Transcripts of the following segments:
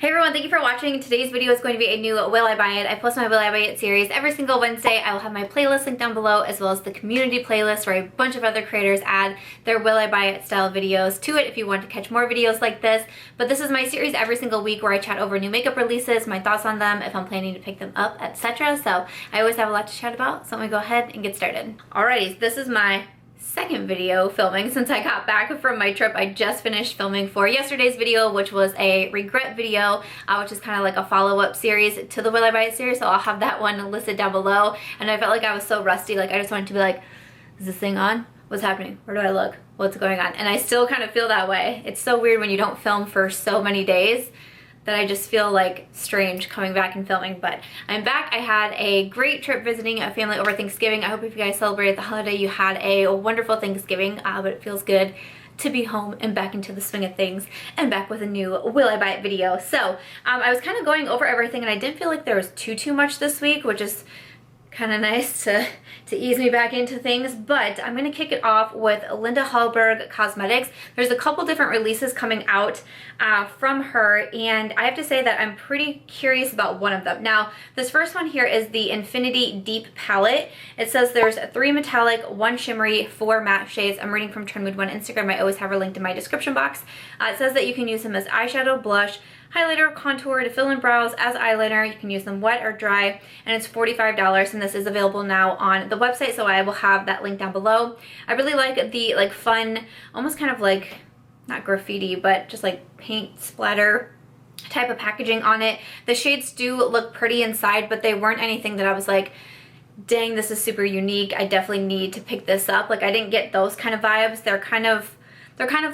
Hey everyone, thank you for watching. Today's video is going to be a new Will I Buy It. I post my Will I Buy It series every single Wednesday. I will have my playlist linked down below as well as the community playlist where a bunch of other creators add their Will I Buy It style videos to it if you want to catch more videos like this. But this is my series every single week where I chat over new makeup releases, my thoughts on them, if I'm planning to pick them up, etc. So I always have a lot to chat about, so I'm gonna go ahead and get started. Alrighty, this is my second video filming since I got back from my trip. I just finished filming for yesterday's video, which was a regret video, which is kind of like a follow-up series to the Will I Buy It series, so I'll have that one listed down below. And I felt like I was so rusty, like I just wanted to be like, is this thing on? What's happening? Where do I look? What's going on? And I still kind of feel that way. It's so weird when you don't film for so many days that I just feel like strange coming back and filming, but I'm back. I had a great trip visiting a family over Thanksgiving. I hope if you guys celebrated the holiday, you had a wonderful Thanksgiving, but it feels good to be home and back into the swing of things and back with a new Will I Buy It video. So I was kind of going over everything and I didn't feel like there was too much this week, which is kind of nice to ease me back into things, but I'm going to kick it off with Hallberg Cosmetics. There's a couple different releases coming out from her, and I have to say that I'm pretty curious about one of them. Now, this first one here is the Infinity Deep Palette. It says there's 3 metallic, 1 shimmery, 4 matte shades. I'm reading from Trendmood 1 Instagram. I always have her linked in my description box. It says that you can use them as eyeshadow, blush, highlighter, contour, to fill in brows, as eyeliner. You can use them wet or dry, and it's $45, and this is available now on the website, so I will have that link down below. I really like the fun, almost kind of like, not graffiti, but just like paint splatter type of packaging on it. The shades do look pretty inside, but they weren't anything that I was like, dang, this is super unique, I definitely need to pick this up. Like, I didn't get those kind of vibes. They're kind of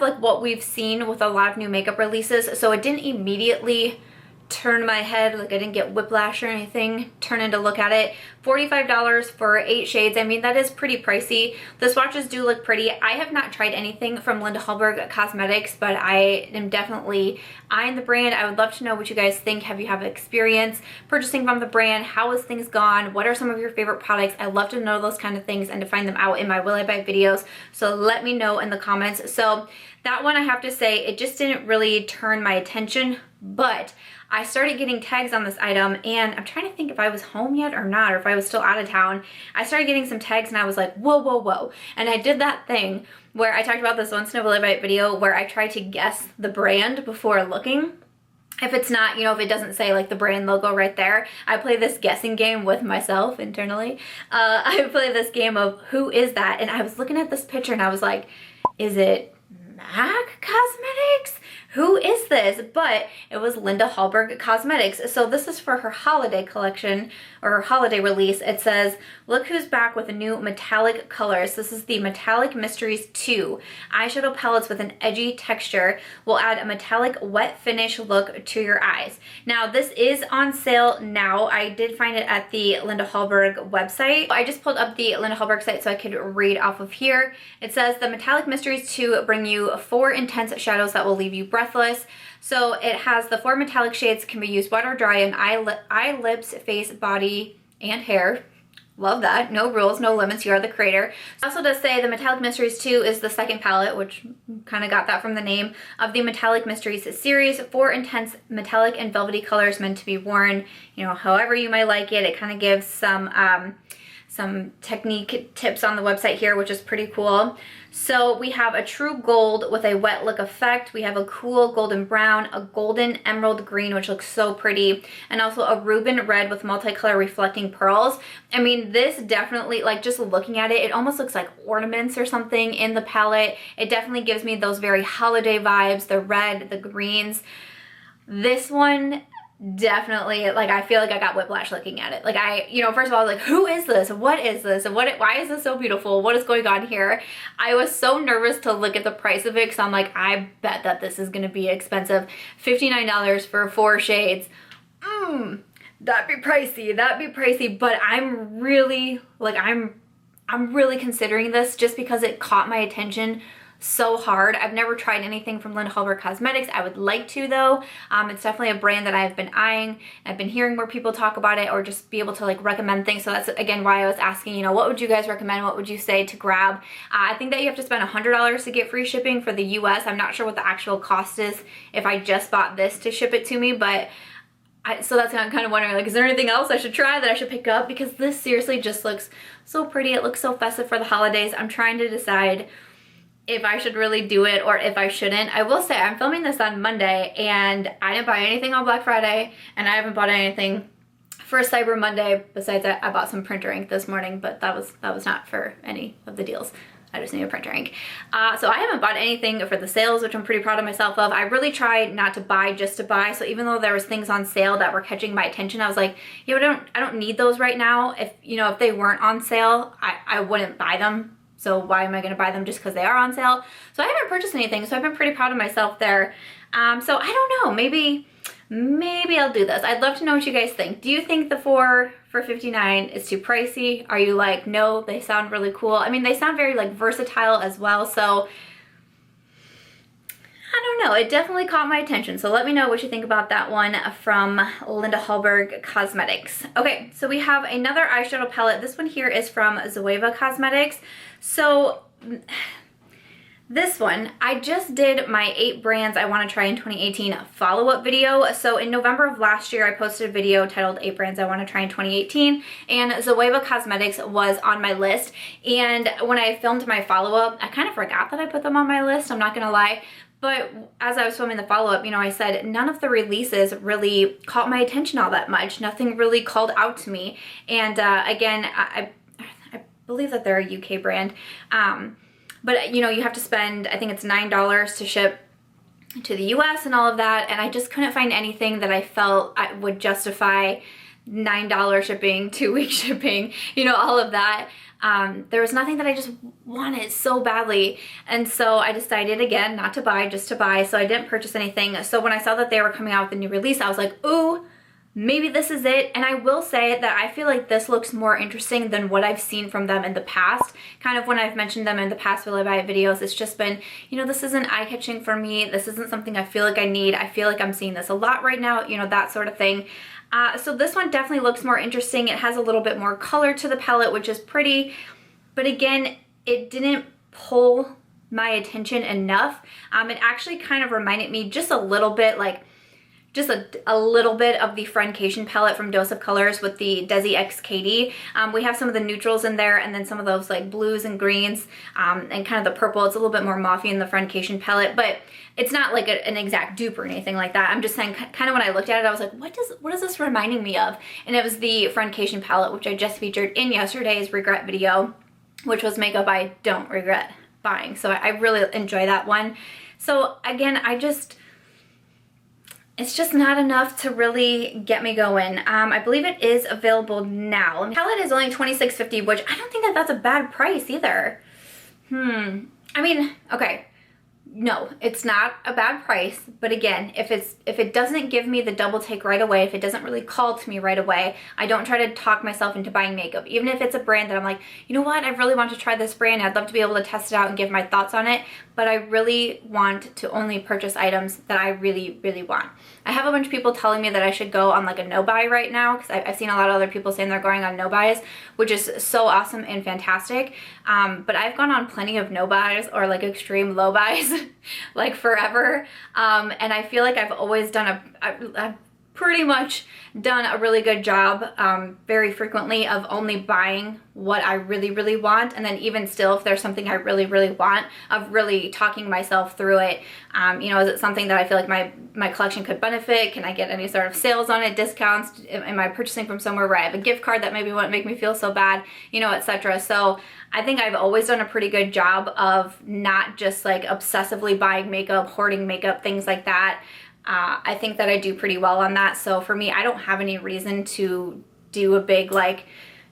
like what we've seen with a lot of new makeup releases, so it didn't immediately turn my head, like I didn't get whiplash or anything, turn in to look at it. $45 for 8 shades. I mean, that is pretty pricey. The swatches do look pretty. I have not tried anything from Hallberg Cosmetics, but I am definitely eyeing the brand. I would love to know what you guys think. Have you have experience purchasing from the brand? How has things gone? What are some of your favorite products? I love to know those kind of things and to find them out in my Will I Buy It videos, so let me know in the comments. So that one, I have to say, it just didn't really turn my attention, but I started getting tags on this item, and I'm trying to think if I was home yet or not, or if I was still out of town. I started getting some tags and I was like, whoa, whoa, whoa. And I did that thing where I talked about this once in a Will I Buy It video where I tried to guess the brand before looking. If it's not, you know, if it doesn't say like the brand logo right there, I play this guessing game with myself internally. I play this game of who is that? And I was looking at this picture and I was like, is it MAC Cosmetics? Who is this? But it was Hallberg Cosmetics. So this is for her holiday collection, or her holiday release. It says, look who's back with a new metallic colors. This is the Metallic Mysteries 2. Eyeshadow palettes with an edgy texture will add a metallic wet finish look to your eyes. Now, this is on sale now. I did find it at the Hallberg website. I just pulled up the Hallberg site so I could read off of here. It says the Metallic Mysteries 2 bring you 4 intense shadows that will leave you breathless. So it has the 4 metallic shades, can be used wet or dry in eye, lips, face, body, and hair. Love that. No rules, no limits. You are the creator. It also does say the Metallic Mysteries 2 is the second palette, which kind of got that from the name of the Metallic Mysteries series. 4 intense metallic and velvety colors meant to be worn, you know, however you might like it. It kind of gives some technique tips on the website here, which is pretty cool. So we have a true gold with a wet look effect. We have a cool golden brown, a golden emerald green, which looks so pretty, and also a ruben red with multicolor reflecting pearls. I mean, this definitely, like just looking at it, it almost looks like ornaments or something in the palette. It definitely gives me those very holiday vibes, the red, the greens. This one, definitely, like, I feel like I got whiplash looking at it. Like, you know, first of all, I was like, who is this? What is this? And why is this so beautiful? What is going on here? I was so nervous to look at the price of it because I'm like, I bet that this is going to be expensive. $59 for 4 shades. That'd be pricey, but I'm really, like, I'm really considering this just because it caught my attention so hard. I've never tried anything from Hallberg Cosmetics. I would like to though. It's definitely a brand that I've been eyeing. I've been hearing more people talk about it or just be able to like recommend things. So that's again why I was asking, you know, what would you guys recommend? What would you say to grab? I think that you have to spend $100 to get free shipping for the US. I'm not sure what the actual cost is if I just bought this to ship it to me, but so that's why I'm kind of wondering, like, is there anything else I should try that I should pick up? Because this seriously just looks so pretty. It looks so festive for the holidays. I'm trying to decide if I should really do it or if I shouldn't. I will say I'm filming this on Monday and I didn't buy anything on Black Friday and I haven't bought anything for Cyber Monday. Besides that, I bought some printer ink this morning, but that was not for any of the deals. I just need a printer ink. So I haven't bought anything for the sales, which I'm pretty proud of myself of. I really tried not to buy just to buy. So even though there was things on sale that were catching my attention, I was like, you know, I don't need those right now. If, you know, if they weren't on sale, I wouldn't buy them. So why am I going to buy them just because they are on sale? So I haven't purchased anything. So I've been pretty proud of myself there. So I don't know, maybe I'll do this. I'd love to know what you guys think. Do you think the 4 for $59 is too pricey? Are you like, no, they sound really cool? I mean, they sound very like versatile as well. So I don't know, it definitely caught my attention. So let me know what you think about that one from Hallberg Cosmetics. Okay, so we have another eyeshadow palette. This one here is from Zoeva Cosmetics. So this one, I just did my 8 brands I want to try in 2018 follow-up video. So in November of last year, I posted a video titled 8 brands I want to try in 2018, and Zoeva Cosmetics was on my list. And when I filmed my follow-up, I kind of forgot that I put them on my list, I'm not gonna lie. But as I was filming the follow-up, you know, I said none of the releases really caught my attention all that much. Nothing really called out to me. And again, I believe that they're a UK brand. But you know, you have to spend, I think it's $9 to ship to the US and all of that. And I just couldn't find anything that I felt would justify $9 shipping, 2-week shipping, you know, all of that. There was nothing that I just wanted so badly. And so I decided again not to buy, just to buy. So I didn't purchase anything. So when I saw that they were coming out with a new release, I was like, ooh, maybe this is it. And I will say that I feel like this looks more interesting than what I've seen from them in the past. Kind of when I've mentioned them in the past Will I Buy It videos, it's just been, you know, this isn't eye-catching for me. This isn't something I feel like I need. I feel like I'm seeing this a lot right now, you know, that sort of thing. So this one definitely looks more interesting. It has a little bit more color to the palette, which is pretty. But again, it didn't pull my attention enough. It actually kind of reminded me just a little bit like just a little bit of the Friendcation palette from Dose of Colors with the Desi X Katie. We have some of the neutrals in there and then some of those like blues and greens and kind of the purple. It's a little bit more mauvey in the Friendcation palette, but it's not like an exact dupe or anything like that. I'm just saying, kind of when I looked at it, I was like, what is this reminding me of? And it was the Friendcation palette, which I just featured in yesterday's regret video, which was makeup I don't regret buying. So I really enjoy that one. So again, it's just not enough to really get me going. I believe it is available now. The palette is only $26.50, which I don't think that that's a bad price either. I mean, okay. No, it's not a bad price, but again, if it doesn't give me the double take right away, if it doesn't really call to me right away, I don't try to talk myself into buying makeup. Even if it's a brand that I'm like, you know what, I really want to try this brand, I'd love to be able to test it out and give my thoughts on it, but I really want to only purchase items that I really, really want. I have a bunch of people telling me that I should go on like a no-buy right now, because I've seen a lot of other people saying they're going on no-buys, which is so awesome and fantastic. But I've gone on plenty of no-buys or like extreme low-buys like forever. And I feel like I've always done I've pretty much done a really good job very frequently of only buying what I really, really want. And then even still, if there's something I really, really want, of really talking myself through it. You know, is it something that I feel like my collection could benefit? Can I get any sort of sales on it, discounts? Am I purchasing from somewhere where I have a gift card that maybe won't make me feel so bad, you know, etc. So I think I've always done a pretty good job of not just like obsessively buying makeup, hoarding makeup, things like that. I think that I do pretty well on that. So for me, I don't have any reason to do a big like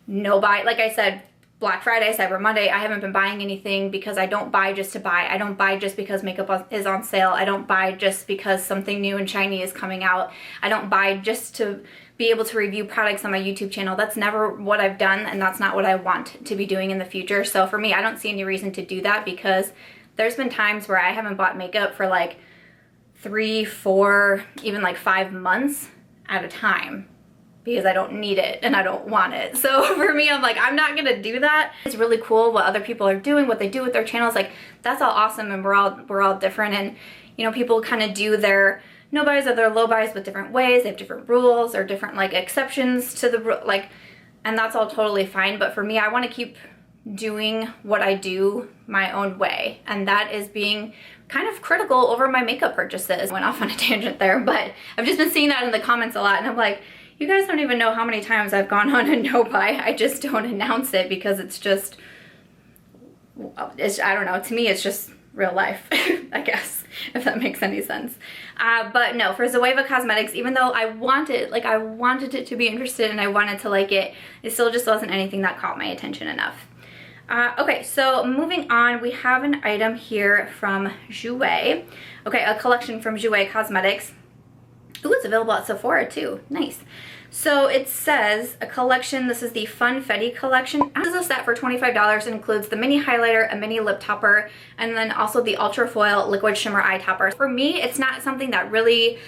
no buy. Like I said, Black Friday, Cyber Monday, I haven't been buying anything because I don't buy just to buy. I don't buy just because makeup is on sale. I don't buy just because something new and shiny is coming out. I don't buy just to be able to review products on my YouTube channel. That's never what I've done, and that's not what I want to be doing in the future. So for me, I don't see any reason to do that because there's been times where I haven't bought makeup for like 3, 4, even like 5 months at a time because I don't need it and I don't want it. So for me, I'm like, I'm not gonna do that. It's really cool what other people are doing, what they do with their channels. Like, that's all awesome, and we're all different, and you know, people kind of do their no buys or their low buys with different ways. They have different rules or different like exceptions to the like, and that's all totally fine. But for me, I want to keep doing what I do my own way, and that is being kind of critical over my makeup purchases. Went off on a tangent there, but I've just been seeing that in the comments a lot, and I'm like, you guys don't even know how many times I've gone on a no buy. I just don't announce it because it's just, I don't know, to me it's just real life, I guess, if that makes any sense. But no, for Zoeva Cosmetics, even though I wanted it to be interested and I wanted to like it, it still just wasn't anything that caught my attention enough. Okay, so moving on, we have an item here from Jouer. Okay, a collection from Jouer Cosmetics. Ooh, it's available at Sephora too. Nice. So it says a collection. This is the Funfetti collection. This is a set for $25. It includes the mini highlighter, a mini lip topper, and then also the ultra foil liquid shimmer eye topper. For me, it's not something that really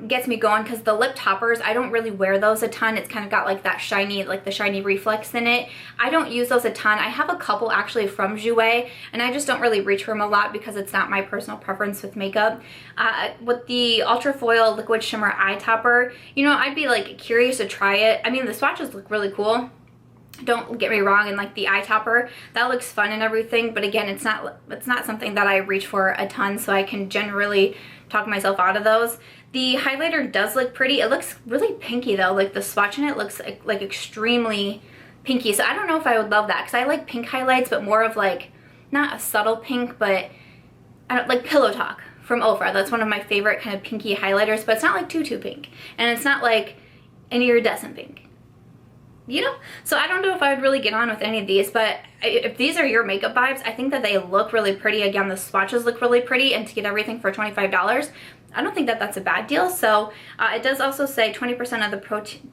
gets me going because the lip toppers, I don't really wear those a ton. It's kind of got like that shiny, like the shiny reflex in it. I don't use those a ton. I have a couple actually from Jouer, and I just don't really reach for them a lot because it's not my personal preference with makeup. With the ultra foil liquid shimmer eye topper, you know, I'd be like curious to try it. I mean, the swatches look really cool. Don't get me wrong, and like the eye topper, that looks fun and everything, but again, it's not something that I reach for a ton, so I can generally talk myself out of those. The highlighter does look pretty. It looks really pinky though. Like the swatch in it looks like extremely pinky, so I don't know if I would love that because I like pink highlights, but more of like not a subtle pink, but I don't like Pillow Talk from Ofra. That's one of my favorite kind of pinky highlighters, but it's not like too pink, and it's not like an iridescent pink, you know? So I don't know if I would really get on with any of these, but if these are your makeup vibes, I think that they look really pretty. Again, the swatches look really pretty, and to get everything for $25, I don't think that that's a bad deal. So it does also say 20% of the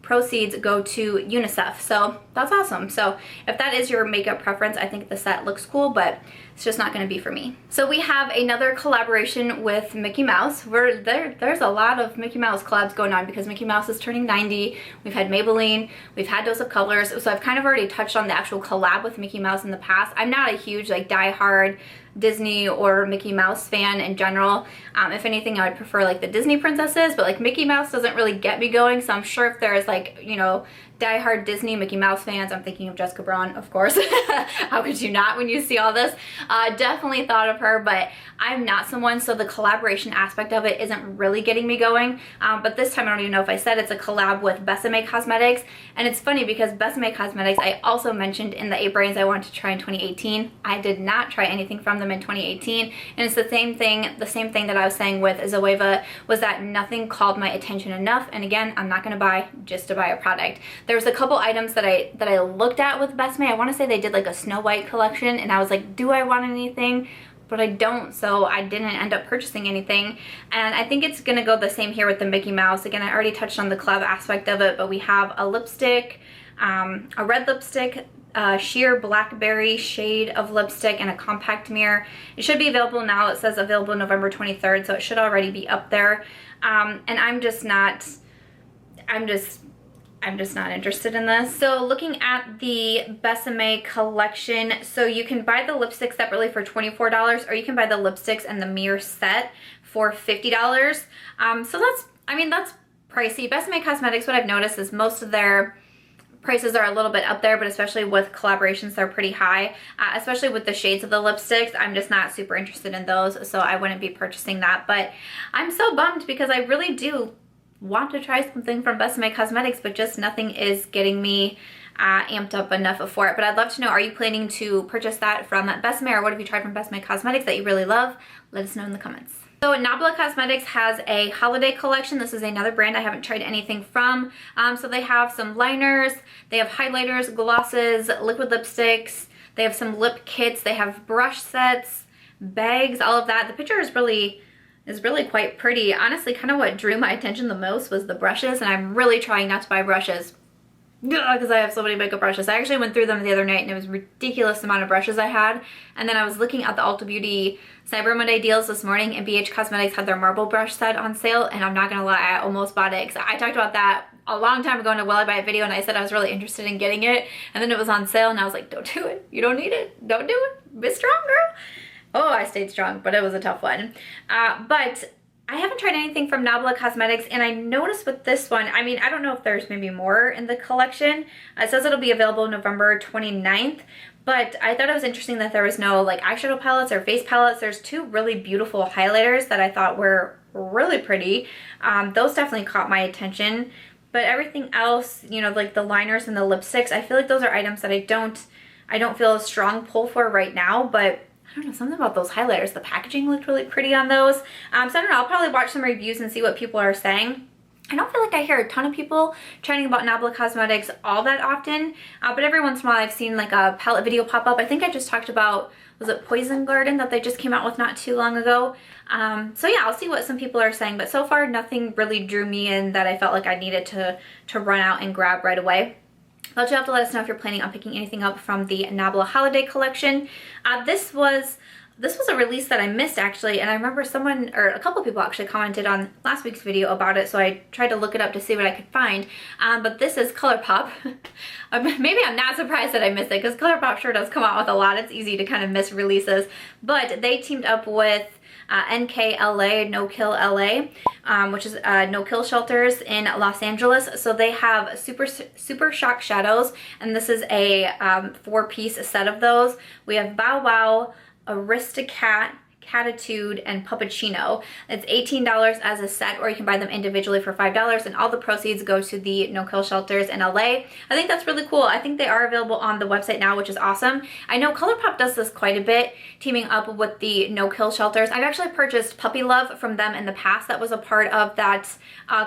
proceeds go to UNICEF, so that's awesome. So if that is your makeup preference, I think the set looks cool, but it's just not going to be for me. So we have another collaboration with Mickey Mouse. There's a lot of Mickey Mouse collabs going on because Mickey Mouse is turning 90. We've had Maybelline, we've had Dose of Colors, so I've kind of already touched on the actual collab with Mickey Mouse in the past. I'm not a huge like die-hard Disney or Mickey Mouse fan in general. If anything, I would prefer like the Disney princesses, but like Mickey Mouse doesn't really get me going, so I'm sure if there's like, you know, die-hard Disney Mickey Mouse fans, I'm thinking of Jessica Braun, of course. How could you not when you see all this? Definitely thought of her, but I'm not someone, so the collaboration aspect of it isn't really getting me going. But this time, I don't even know if I said it's a collab with Besame Cosmetics, and it's funny because Besame Cosmetics, I also mentioned in the 8 brands I wanted to try in 2018. I did not try anything from them in 2018, and it's the same thing that I was saying with Zoeva, was that nothing called my attention enough, and again, I'm not gonna buy just to buy a product. There was a couple items that I looked at with Besame. I want to say they did like a Snow White collection, and I was like, do I want anything? But I don't, so I didn't end up purchasing anything. And I think it's gonna go the same here with the Mickey Mouse. Again, I already touched on the club aspect of it, but we have a lipstick, a red lipstick, sheer blackberry shade of lipstick, and a compact mirror. It should be available now. It says available November 23rd, so it should already be up there. And I'm just not interested in this. So looking at the Besame collection, so you can buy the lipsticks separately for $24, or you can buy the lipsticks and the mirror set for $50. So that's pricey. Besame Cosmetics, what I've noticed is most of their prices are a little bit up there, but especially with collaborations, they're pretty high, especially with the shades of the lipsticks. I'm just not super interested in those, so I wouldn't be purchasing that. But I'm so bummed because I really do want to try something from Besame Cosmetics, but just nothing is getting me amped up enough for it. But I'd love to know, are you planning to purchase that from Besame, or what have you tried from Besame Cosmetics that you really love? Let us know in the comments. So Nabla Cosmetics has a holiday collection. This is another brand I haven't tried anything from. So they have some liners, they have highlighters, glosses, liquid lipsticks, they have some lip kits, they have brush sets, bags, all of that. The picture is really quite pretty. Honestly, kind of what drew my attention the most was the brushes, and I'm really trying not to buy brushes. because I have so many makeup brushes. I actually went through them the other night and it was a ridiculous amount of brushes I had. And then I was looking at the Ulta Beauty Cyber Monday deals this morning, and BH Cosmetics had their marble brush set on sale, and I'm not gonna lie, I almost bought it because I talked about that a long time ago in a Will I Buy It video, and I said I was really interested in getting it, and then it was on sale and I was like, don't do it, you don't need it, don't do it, be strong, girl. Oh, I stayed strong, but it was a tough one. But I haven't tried anything from Nabla Cosmetics, and I noticed with this one, I mean, I don't know if there's maybe more in the collection. It says it'll be available November 29th, but I thought it was interesting that there was no like eyeshadow palettes or face palettes. There's two really beautiful highlighters that I thought were really pretty. Those definitely caught my attention, but everything else, you know, like the liners and the lipsticks, I feel like those are items that I don't feel a strong pull for right now, but I don't know, something about those highlighters. The packaging looked really pretty on those. So I don't know, I'll probably watch some reviews and see what people are saying. I don't feel like I hear a ton of people chatting about Nabla Cosmetics all that often, but every once in a while I've seen like a palette video pop up. I think I just talked about, was it Poison Garden that they just came out with not too long ago? So yeah, I'll see what some people are saying, but so far nothing really drew me in that I felt like I needed to run out and grab right away. But you'll have to let us know if you're planning on picking anything up from the Nabla Holiday Collection. This was a release that I missed actually, and I remember someone, or a couple people actually commented on last week's video about it, so I tried to look it up to see what I could find. But this is Colourpop. Maybe I'm not surprised that I missed it, because Colourpop sure does come out with a lot. It's easy to kind of miss releases. But they teamed up with NKLA, No Kill LA, which is no kill shelters in Los Angeles. So they have super shock shadows, and this is a 4-piece set of those. We have Bow Wow, Aristocat, Catitude, and Puppuccino. It's $18 as a set, or you can buy them individually for $5, and all the proceeds go to the no kill shelters in LA. I think that's really cool. I think they are available on the website now, which is awesome. I know Colourpop does this quite a bit, teaming up with the no kill shelters. I've actually purchased Puppy Love from them in the past. That was a part of that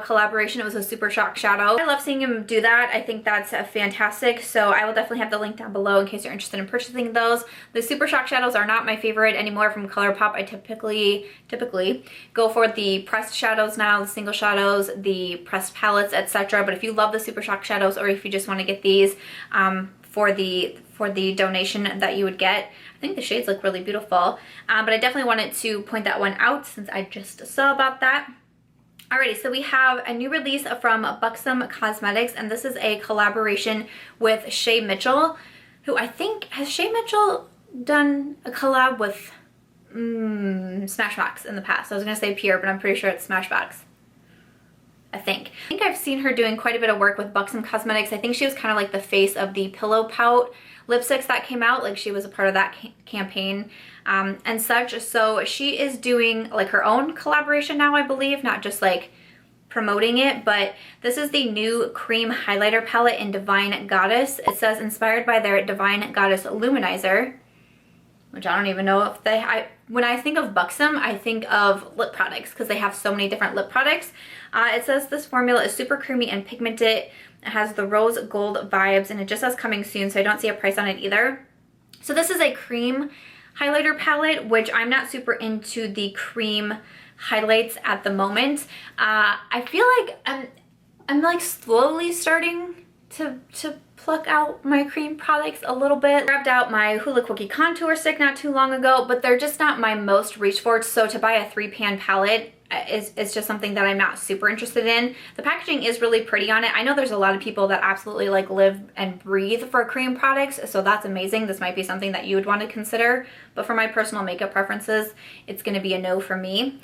collaboration. It was a super shock shadow. I love seeing him do that. I think that's fantastic. So I will definitely have the link down below in case you're interested in purchasing those. The super shock shadows are not my favorite anymore from Colourpop. I typically go for the pressed shadows now, the single shadows, the pressed palettes, etc. But if you love the super shock shadows, or if you just want to get these for the donation that you would get, I think the shades look really beautiful. But I definitely wanted to point that one out since I just saw about that. Alrighty, so we have a new release from Buxom Cosmetics, and this is a collaboration with Shay Mitchell, who I think, has Shay Mitchell done a collab with Smashbox in the past? I was gonna say Pure, but I'm pretty sure it's Smashbox. I think I've seen her doing quite a bit of work with Buxom Cosmetics. I think she was kind of like the face of the Pillow Pout lipsticks that came out. Like, she was a part of that campaign and such. So she is doing like her own collaboration now, I believe, not just like promoting it. But this is the new cream highlighter palette in Divine Goddess. It says inspired by their Divine Goddess Luminizer, which I don't even know if when I think of Buxom, I think of lip products because they have so many different lip products. It says this formula is super creamy and pigmented. It has the rose gold vibes, and it just says coming soon, so I don't see a price on it either. So this is a cream highlighter palette, which I'm not super into the cream highlights at the moment. I feel like I'm like slowly starting to pluck out my cream products a little bit. I grabbed out my Hula Quickie contour stick not too long ago, but they're just not my most reach for. So to buy a 3-pan palette is just something that I'm not super interested in. The packaging is really pretty on it. I know there's a lot of people that absolutely like live and breathe for cream products, so that's amazing. This might be something that you would want to consider, but for my personal makeup preferences, it's going to be a no for me.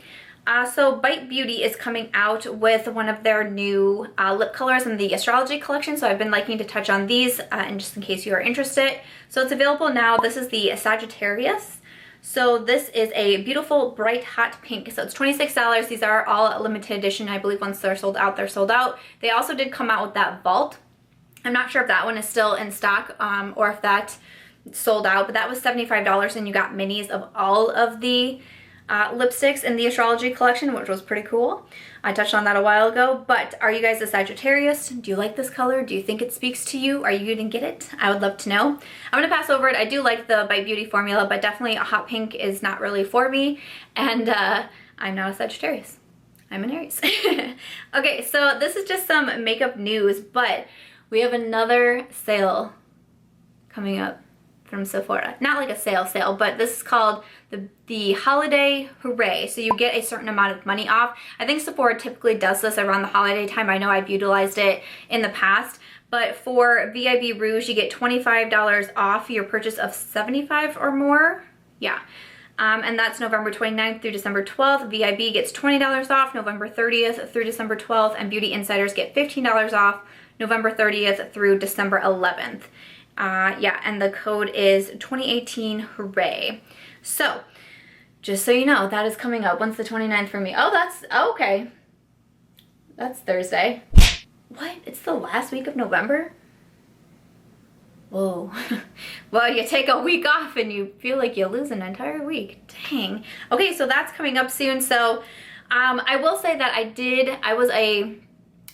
So Bite Beauty is coming out with one of their new lip colors in the Astrology collection, so I've been liking to touch on these and just in case you are interested. So it's available now. This is the Sagittarius. So this is a beautiful bright hot pink. So it's $26. These are all limited edition. I believe once they're sold out, they're sold out. They also did come out with that Vault. I'm not sure if that one is still in stock or if that sold out, but that was $75 and you got minis of all of the lipsticks in the Astrology collection, which was pretty cool. I touched on that a while ago. But are you guys a Sagittarius? Do you like this color? Do you think it speaks to you? Are you gonna get it? I would love to know. I'm gonna pass over it. I do like the Bite Beauty formula, but definitely a hot pink is not really for me, and I'm not a Sagittarius. I'm an Aries. Okay, so this is just some makeup news, but we have another sale coming up from Sephora. Not like a sale, but this is called the Holiday Hooray. So you get a certain amount of money off. I think Sephora typically does this around the holiday time. I know I've utilized it in the past. But for VIB Rouge, you get $25 off your purchase of $75 or more. Yeah. And that's November 29th through December 12th. VIB gets $20 off November 30th through December 12th. And Beauty Insiders get $15 off November 30th through December 11th. Yeah, and the code is 2018 Hooray. So, just so you know, that is coming up. When's the 29th for me? Oh, that's, okay. That's Thursday. What? It's the last week of November? Whoa. Well, you take a week off and you feel like you lose an entire week. Dang. Okay, so that's coming up soon. So, I will say that I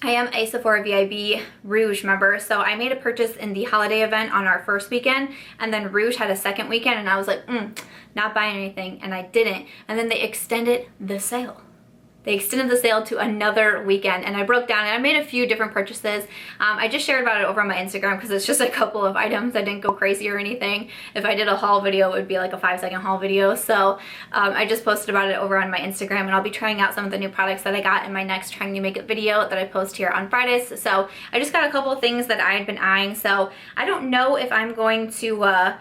am a Sephora VIB Rouge member, so I made a purchase in the holiday event on our first weekend, and then Rouge had a second weekend, and I was like, not buying anything, and I didn't. And then they extended the sale. They extended the sale to another weekend, and I broke down and I made a few different purchases. I just shared about it over on my Instagram because it's just a couple of items. I didn't go crazy or anything. If I did a haul video, it would be like a 5-second haul video. So I just posted about it over on my Instagram, and I'll be trying out some of the new products that I got in my next Trying New Makeup video that I post here on Fridays. So I just got a couple of things that I had been eyeing. So I don't know if I'm going to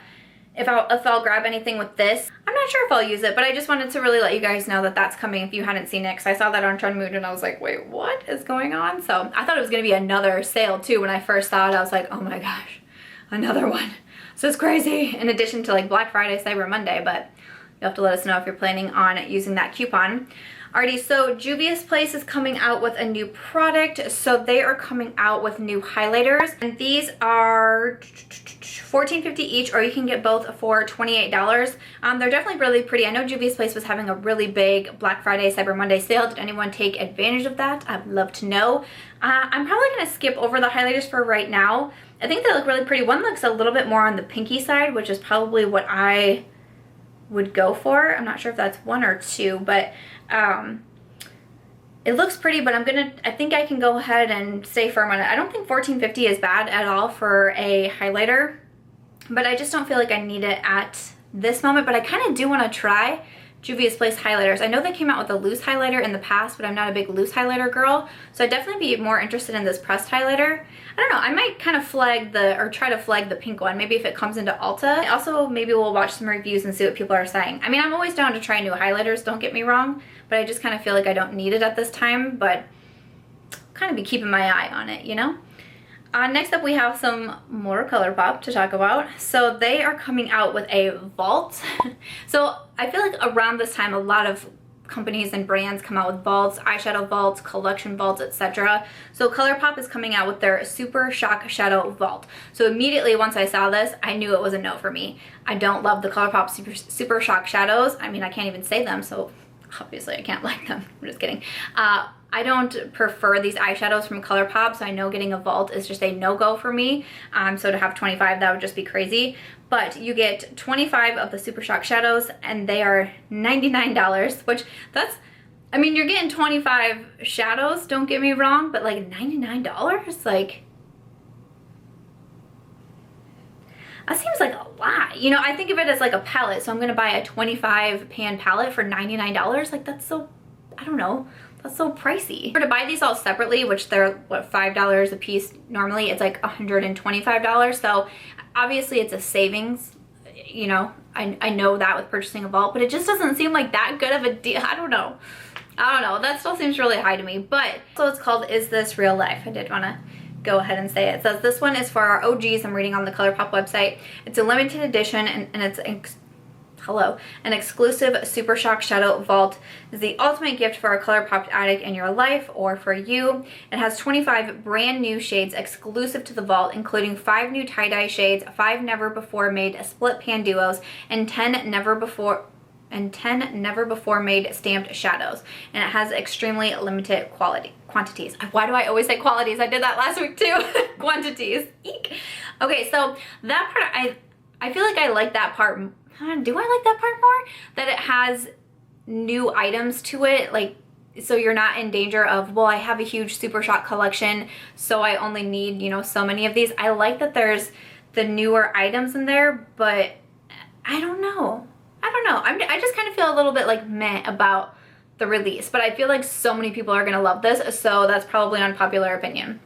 if I'll grab anything with this. I'm not sure if I'll use it, but I just wanted to really let you guys know that that's coming if you hadn't seen it, because I saw that on Trend Mood and I was like, wait, what is going on? So I thought it was going to be another sale too. When I first saw it, I was like, oh my gosh, another one. So it's crazy, in addition to like Black Friday, Cyber Monday, but you'll have to let us know if you're planning on using that coupon. Alrighty, so Juvia's Place is coming out with a new product. So they are coming out with new highlighters, and these are $14.50 each, or you can get both for $28. They're definitely really pretty. I know Juvia's Place was having a really big Black Friday, Cyber Monday sale. Did anyone take advantage of that? I'd love to know. I'm probably going to skip over the highlighters for right now. I think they look really pretty. One looks a little bit more on the pinky side, which is probably what I would go for. I'm not sure if that's one or two, but it looks pretty, but I think I can go ahead and stay firm on it. I don't think $14.50 is bad at all for a highlighter, but I just don't feel like I need it at this moment. But I kind of do want to try Juvia's Place highlighters. I know they came out with a loose highlighter in the past, but I'm not a big loose highlighter girl, so I'd definitely be more interested in this pressed highlighter. I don't know, I might kind of try to flag the pink one, maybe if it comes into Ulta. Also, maybe we'll watch some reviews and see what people are saying. I mean, I'm always down to try new highlighters, don't get me wrong, but I just kind of feel like I don't need it at this time, but kind of be keeping my eye on it, you know? Next up, we have some more Colourpop to talk about. So they are coming out with a vault. So I feel like around this time, a lot of companies and brands come out with vaults, eyeshadow vaults, collection vaults, etc. So Colourpop is coming out with their Super Shock Shadow Vault. So immediately once I saw this, I knew it was a no for me. I don't love the Colourpop Super Shock Shadows. I mean, I can't even say them, so obviously I can't like them. I'm just kidding. I don't prefer these eyeshadows from Colourpop, so I know getting a vault is just a no-go for me. So to have 25, that would just be crazy. But you get 25 of the Super Shock shadows, and they are $99, which that's, I mean, you're getting 25 shadows, don't get me wrong, but like $99? Like, that seems like a lot. You know, I think of it as like a palette, so I'm gonna buy a 25 pan palette for $99. Like, that's so, I don't know. That's so pricey. To buy these all separately, which they're, what, $5 a piece normally, it's like $125. So obviously it's a savings, you know, I know that with purchasing a vault, but it just doesn't seem like that good of a deal. I don't know. That still seems really high to me. But so it's called Is This Real Life? I did want to go ahead and say it. It says this one is for our OGs. I'm reading on the Colourpop website. It's a limited edition, and it's an exclusive Super Shock Shadow Vault. Is the ultimate gift for a Colourpop addict in your life or for you. It has 25 brand new shades exclusive to the vault, including 5 new tie-dye shades, 5 never before made split pan duos, and 10 never before made stamped shadows. And it has extremely limited quantities. Why do I always say qualities? I did that last week too. Quantities. Eek. Okay, so that part, I feel like I like that part. Do I like that part more? That it has new items to it, like so you're not in danger of, well, I have a huge Super Shock collection, so I only need, you know, so many of these. I like that there's the newer items in there, but I don't know. I just kind of feel a little bit like meh about the release, but I feel like so many people are gonna love this, so that's probably an unpopular opinion.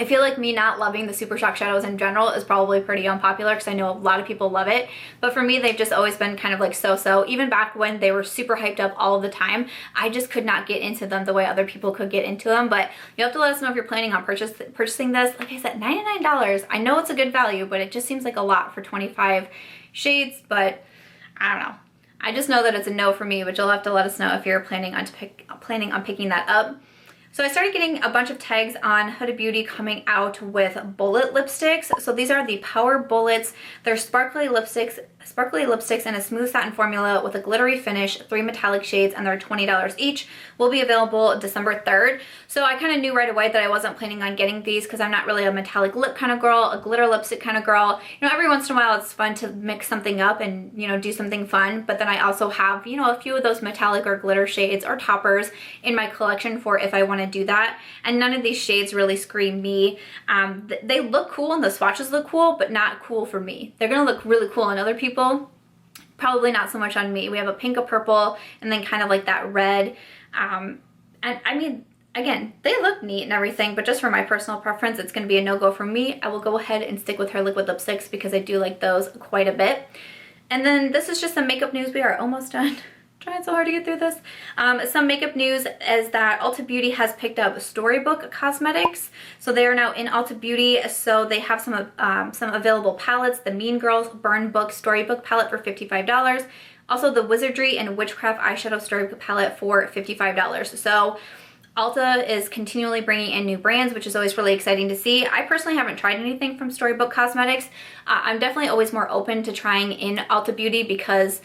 I feel like me not loving the Super Shock shadows in general is probably pretty unpopular because I know a lot of people love it. But for me, they've just always been kind of like so-so. Even back when they were super hyped up all of the time, I just could not get into them the way other people could get into them. But you have to let us know if you're planning on purchasing this. Like I said, $99. I know it's a good value, but it just seems like a lot for 25 shades. But I don't know. I just know that it's a no for me, but you'll have to let us know if you're planning on picking that up. So I started getting a bunch of tags on Huda Beauty coming out with bullet lipsticks. So these are the Power Bullets. They're sparkly lipsticks in a smooth satin formula with a glittery finish, 3 metallic shades, and they're $20 each. Will be available December 3rd. So I kind of knew right away that I wasn't planning on getting these because I'm not really a metallic lip kind of girl, a glitter lipstick kind of girl. You know, every once in a while it's fun to mix something up and, you know, do something fun. But then I also have, you know, a few of those metallic or glitter shades or toppers in my collection for if I want to do that. And none of these shades really scream me. They look cool and the swatches look cool, but not cool for me. They're gonna look really cool on other people, probably not so much on me. We have a pink, a purple, and then kind of like that red. And I mean, again, they look neat and everything, but just for my personal preference, it's gonna be a no-go for me. I will go ahead and stick with her liquid lipsticks because I do like those quite a bit. And then this is just some makeup news. We are almost done. Trying so hard to get through this. Some makeup news is that Ulta Beauty has picked up Storybook Cosmetics. So they are now in Ulta Beauty. So they have some available palettes. The Mean Girls Burn Book Storybook palette for $55. Also the Wizardry and Witchcraft Eyeshadow Storybook palette for $55. So Ulta is continually bringing in new brands, which is always really exciting to see. I personally haven't tried anything from Storybook Cosmetics. I'm definitely always more open to trying in Ulta Beauty because,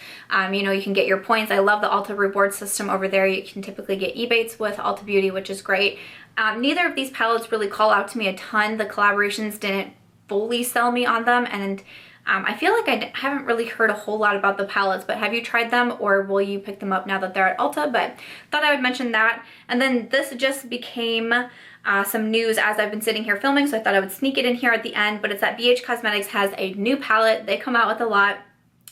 you know, you can get your points. I love the Ulta reward system over there. You can typically get Ebates with Ulta Beauty, which is great. Neither of these palettes really call out to me a ton. The collaborations didn't fully sell me on them, and I feel like I haven't really heard a whole lot about the palettes, but have you tried them or will you pick them up now that they're at Ulta? But thought I would mention that. And then this just became some news as I've been sitting here filming, so I thought I would sneak it in here at the end, but it's that BH Cosmetics has a new palette. They come out with a lot.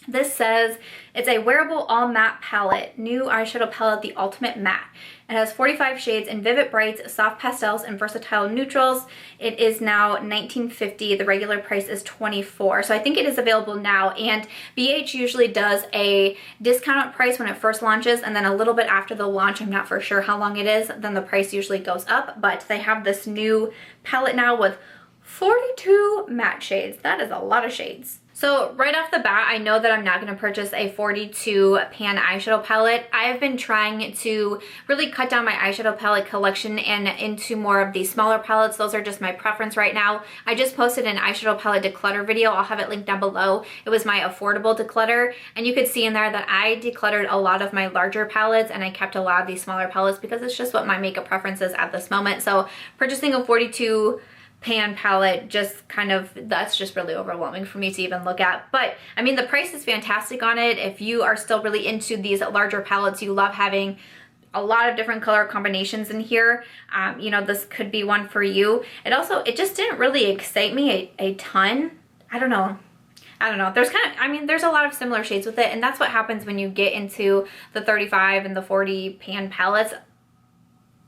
This says it's a wearable all matte palette, new eyeshadow palette, the Ultimate Matte. It has 45 shades in vivid brights, soft pastels, and versatile neutrals. It is now $19.50. The regular price is $24. So I think it is available now, and BH usually does a discounted price when it first launches, and then a little bit after the launch, I'm not for sure how long it is, then the price usually goes up. But they have this new palette now with 42 matte shades. That is a lot of shades. So right off the bat, I know that I'm not going to purchase a 42 pan eyeshadow palette. I have been trying to really cut down my eyeshadow palette collection and into more of these smaller palettes. Those are just my preference right now. I just posted an eyeshadow palette declutter video. I'll have it linked down below. It was my affordable declutter, and you could see in there that I decluttered a lot of my larger palettes and I kept a lot of these smaller palettes because it's just what my makeup preference is at this moment. So purchasing a 42 pan palette just kind of, that's just really overwhelming for me to even look at. But I mean, the price is fantastic on it. If you are still really into these larger palettes, you love having a lot of different color combinations in here, you know, this could be one for you. It just didn't really excite me a ton. I don't know. There's there's a lot of similar shades with it, and that's what happens when you get into the 35 and the 40 pan palettes.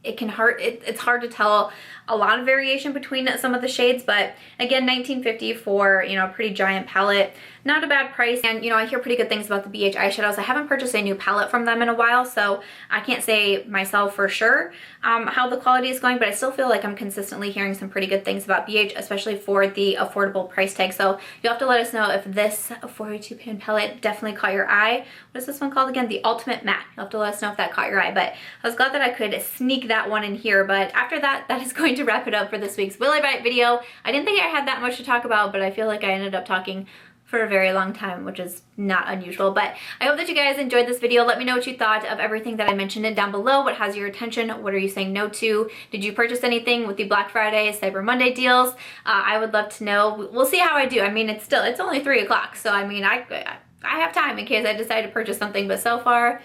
It's hard to tell a lot of variation between some of the shades, but again, $19.50 for, you know, a pretty giant palette. Not a bad price, and you know, I hear pretty good things about the BH eyeshadows. I haven't purchased a new palette from them in a while, so I can't say myself for sure how the quality is going, but I still feel like I'm consistently hearing some pretty good things about BH, especially for the affordable price tag. So you'll have to let us know if this 42 pan palette definitely caught your eye. What is this one called again? The Ultimate Matte. You'll have to let us know if that caught your eye, but I was glad that I could sneak that one in here. But after that, that is going to wrap it up for this week's Will I Buy It video. I didn't think I had that much to talk about, but I feel like I ended up talking for a very long time, which is not unusual. But I hope that you guys enjoyed this video. Let me know what you thought of everything that I mentioned down below. What has your attention? What are you saying no to? Did you purchase anything with the Black Friday, Cyber Monday deals? I would love to know. We'll see how I do. I mean, it's only 3 o'clock, so I mean, I have time in case I decide to purchase something, but so far,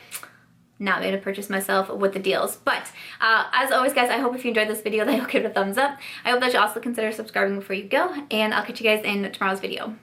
not made a purchase myself with the deals. But as always, guys, I hope if you enjoyed this video that you'll give it a thumbs up. I hope that you also consider subscribing before you go, and I'll catch you guys in tomorrow's video.